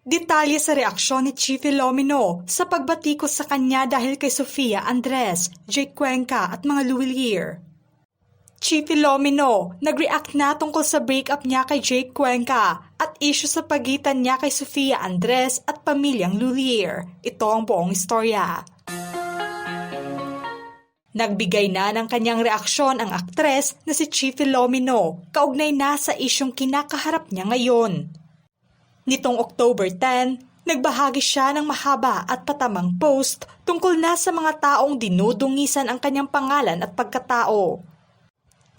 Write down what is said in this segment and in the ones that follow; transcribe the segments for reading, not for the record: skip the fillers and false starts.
Detalye sa reaksyon ni Chi Filomeno sa pagbatikos sa kanya dahil kay Sofia Andres, Jake Cuenca at mga Luwilier. Chi Filomeno nag-react na tungkol sa breakup niya kay Jake Cuenca at issue sa pagitan niya kay Sofia Andres at pamilyang Luwilier. Ito ang buong istorya. Nagbigay na ng kanyang reaksyon ang aktres na si Chi Filomeno kaugnay na sa isyong kinakaharap niya ngayon. Nitong October 10, nagbahagi siya ng mahaba at patamang post tungkol na sa mga taong dinudungisan ang kanyang pangalan at pagkatao.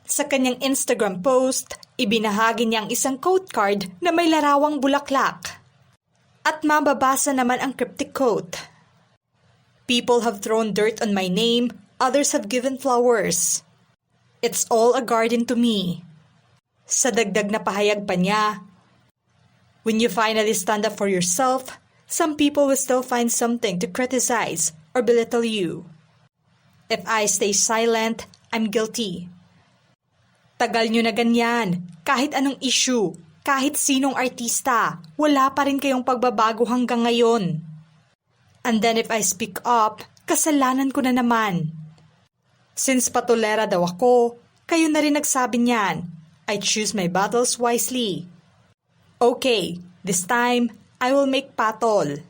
Sa kanyang Instagram post, ibinahagi niya ang isang quote card na may larawang bulaklak. At mababasa naman ang cryptic quote. "People have thrown dirt on my name, others have given flowers. It's all a garden to me." Sa dagdag na pahayag pa niya, "When you finally stand up for yourself, some people will still find something to criticize or belittle you. If I stay silent, I'm guilty." Tagal nyo na ganyan, kahit anong issue, kahit sinong artista, wala pa rin kayong pagbabago hanggang ngayon. And then if I speak up, kasalanan ko na naman. Since patulera daw ako, kayo na rin nagsabi niyan, I choose my battles wisely. Okay, this time, I will make patol.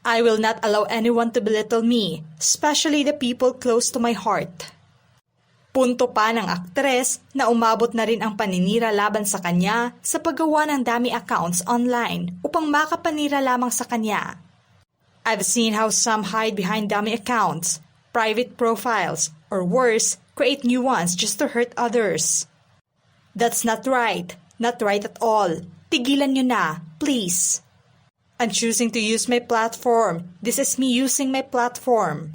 I will not allow anyone to belittle me, especially the people close to my heart. Punto pa ng aktres na umabot na rin ang paninira laban sa kanya sa paggawa ng dami accounts online upang makapanira lamang sa kanya. I've seen how some hide behind dummy accounts, private profiles, or worse, create new ones just to hurt others. That's not right. Not right at all. Tigilan nyo na, please. I'm choosing to use my platform. This is me using my platform.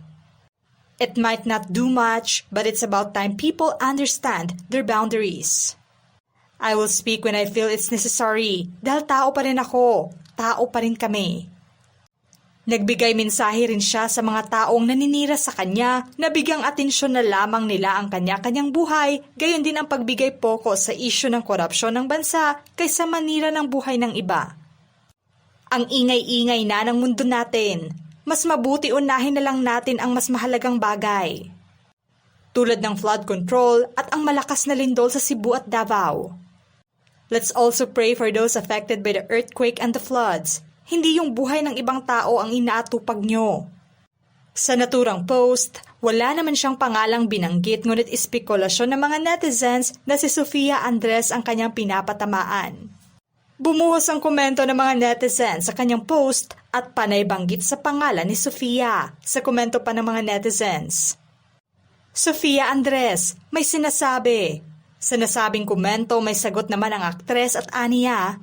It might not do much, but it's about time people understand their boundaries. I will speak when I feel it's necessary, dahil tao pa rin ako, tao pa rin kami. Nagbigay mensahe rin siya sa mga taong naninira sa kanya na bigyang atensyon na lamang nila ang kanya-kanyang buhay, gayon din ang pagbigay poko sa isyu ng korupsyon ng bansa kaysa manira ng buhay ng iba. Ang ingay-ingay na ng mundo natin. Mas mabuti unahin na lang natin ang mas mahalagang bagay. Tulad ng flood control at ang malakas na lindol sa Cebu at Davao. Let's also pray for those affected by the earthquake and the floods. Hindi yung buhay ng ibang tao ang inaatupag nyo. Sa naturang post, wala naman siyang pangalang binanggit ngunit espekulasyon ng mga netizens na si Sofia Andres ang kanyang pinapatamaan. Bumuhos ang komento ng mga netizens sa kanyang post at panay banggit sa pangalan ni Sofia sa komento pa ng mga netizens. Sofia Andres, may sinasabi. Sa nasabing komento may sagot naman ang aktres at aniya,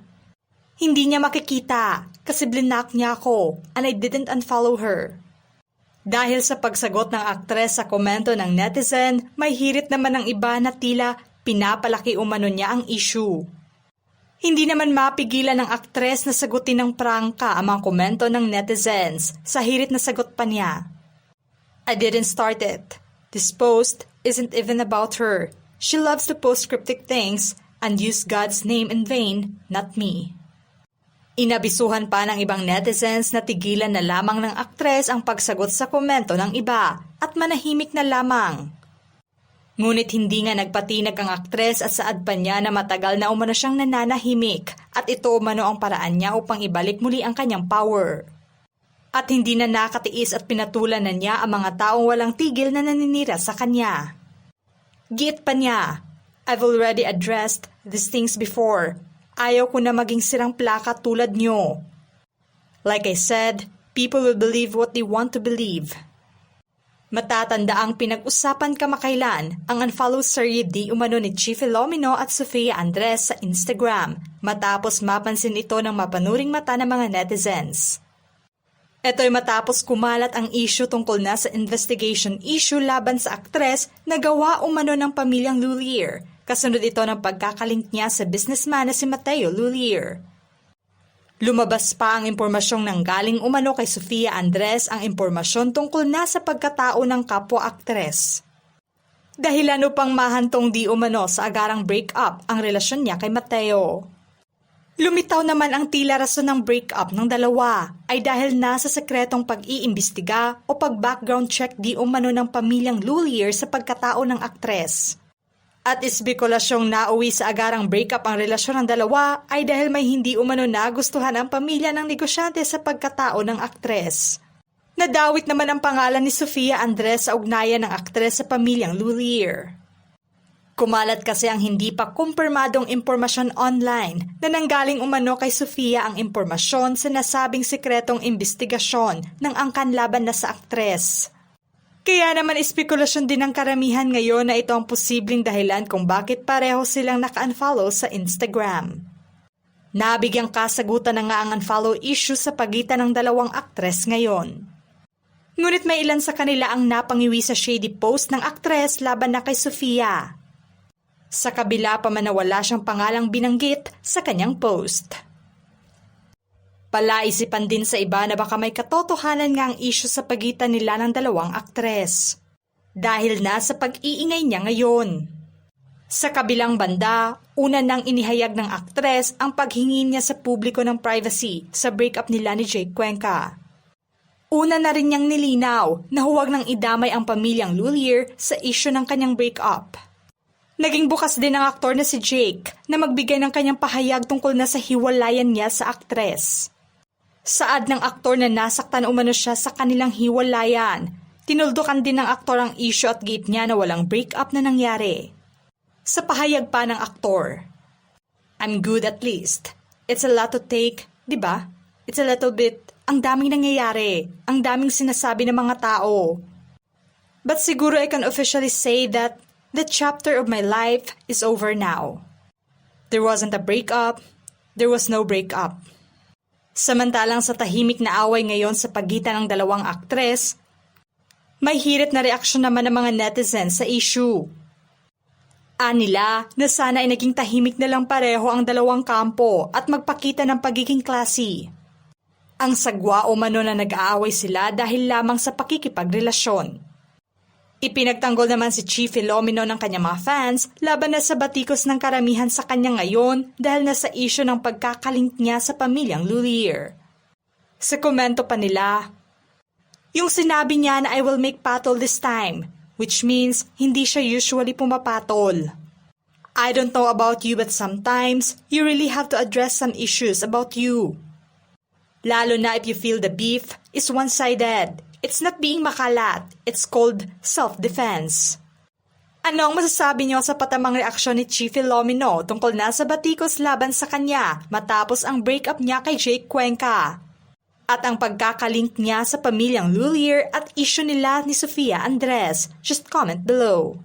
hindi niya makikita kasi blinak niya ako and I didn't unfollow her. Dahil sa pagsagot ng aktres sa komento ng netizen, may hirit naman ng iba na tila pinapalaki umano niya ang issue. Hindi naman mapigilan ng aktres na sagutin ng prangka ang mga komento ng netizens sa hirit na sagot pa niya. I didn't start it. This post isn't even about her. She loves to post cryptic things and use God's name in vain, not me. Inabisuhan pa ng ibang netizens na tigilan na lamang ng aktres ang pagsagot sa komento ng iba at manahimik na lamang. Ngunit hindi nga nagpatinag ang aktres at saad pa niya na matagal na umano siyang nananahimik at ito umano ang paraan niya upang ibalik muli ang kanyang power. At hindi na nakatiis at pinatulan na niya ang mga taong walang tigil na naninira sa kanya. Giit pa niya, I've already addressed these things before. Ayaw ko na maging sirang plaka tulad nyo. Like I said, people will believe what they want to believe. Matatanda ang pinag-usapan kamakailan ang unfollow series di umano ni Chi Filomeno at Sofia Andres sa Instagram matapos mapansin ito ng mapanuring mata ng mga netizens. Ito'y matapos kumalat ang issue tungkol na sa investigation issue laban sa aktres na gawa umano ng pamilyang Luwilier. Kasunod ito ng pagkakalink niya sa businessman na si Mateo Luwilier. Lumabas pa ang impormasyong nanggaling umano kay Sofia Andres ang impormasyon tungkol na sa pagkatao ng kapwa-aktres. Dahilan upang mahantong di umano sa agarang break-up ang relasyon niya kay Mateo. Lumitaw naman ang tila rason ng breakup ng dalawa ay dahil nasa sekretong pag-iimbestiga o pag-background check di umano ng pamilyang Lulier sa pagkatao ng aktres. At espekulasyong nauwi sa agarang breakup ang relasyon ng dalawa ay dahil may hindi umano nagustuhan ang pamilya ng negosyante sa pagkatao ng aktres. Nadawit naman ang pangalan ni Sofia Andres sa ugnayan ng aktres sa pamilyang Lulier. Kumalat kasi ang hindi pa kumpirmadong impormasyon online na nanggaling umano kay Sofia ang impormasyon sa nasabing sikretong imbestigasyon ng angkan laban na sa aktres. Kaya naman espekulasyon din ng karamihan ngayon na ito ang posibleng dahilan kung bakit pareho silang naka-unfollow sa Instagram. Nabigyang kasagutan na nga ang unfollow issue sa pagitan ng dalawang aktres ngayon. Ngunit may ilan sa kanila ang napangiwi sa shady post ng aktres laban na kay Sofia. Sa kabila pa man na wala siyang pangalang binanggit sa kanyang post. Palaisipan din sa iba na baka may katotohanan nga ang issue sa pagitan nila ng dalawang aktres. Dahil na sa pag-iingay niya ngayon. Sa kabilang banda, una nang inihayag ng aktres ang paghingi niya sa publiko ng privacy sa breakup nila ni Jake Cuenca. Una na rin niyang nilinaw na huwag nang idamay ang pamilyang Lulier sa issue ng kanyang breakup. Naging bukas din ang aktor na si Jake na magbigay ng kanyang pahayag tungkol na sa hiwalayan niya sa aktres. Saad ng aktor na nasaktan umano siya sa kanilang hiwalayan, tinuldukan din ng aktor ang issue at gate niya na walang breakup na nangyari. Sa pahayag pa ng aktor, "I'm good at least. It's a lot to take, di ba? It's a little bit, ang daming nangyayari, ang daming sinasabi ng mga tao. But siguro I can officially say that the chapter of my life is over now. There wasn't a breakup, there was no breakup." Samantalang sa tahimik na away ngayon sa pagitan ng dalawang aktres, may hirit na reaksyon naman ng mga netizens sa issue. Anila na sana ay naging tahimik na lang pareho ang dalawang kampo at magpakita ng pagiging classy. Ang sagwa o mano na nag-aaway sila dahil lamang sa pakikipagrelasyon. Ipinagtanggol naman si Chief Filomeno ng kanyang mga fans laban na sa batikos ng karamihan sa kanya ngayon dahil na sa issue ng pagkakalink niya sa pamilyang Lulier. Sa komento pa nila, yung sinabi niya na I will make patol this time, which means hindi siya usually pumapatol. I don't know about you but sometimes you really have to address some issues about you. Lalo na if you feel the beef is one-sided. It's not being makalat. It's called self-defense. Ano ang masasabi niyo sa patamang reaksyon ni Chief Filomeno tungkol na sa batikos laban sa kanya matapos ang breakup niya kay Jake Cuenca? At ang pagkakalink niya sa pamilyang Lulier at issue nila ni Sofia Andres? Just comment below.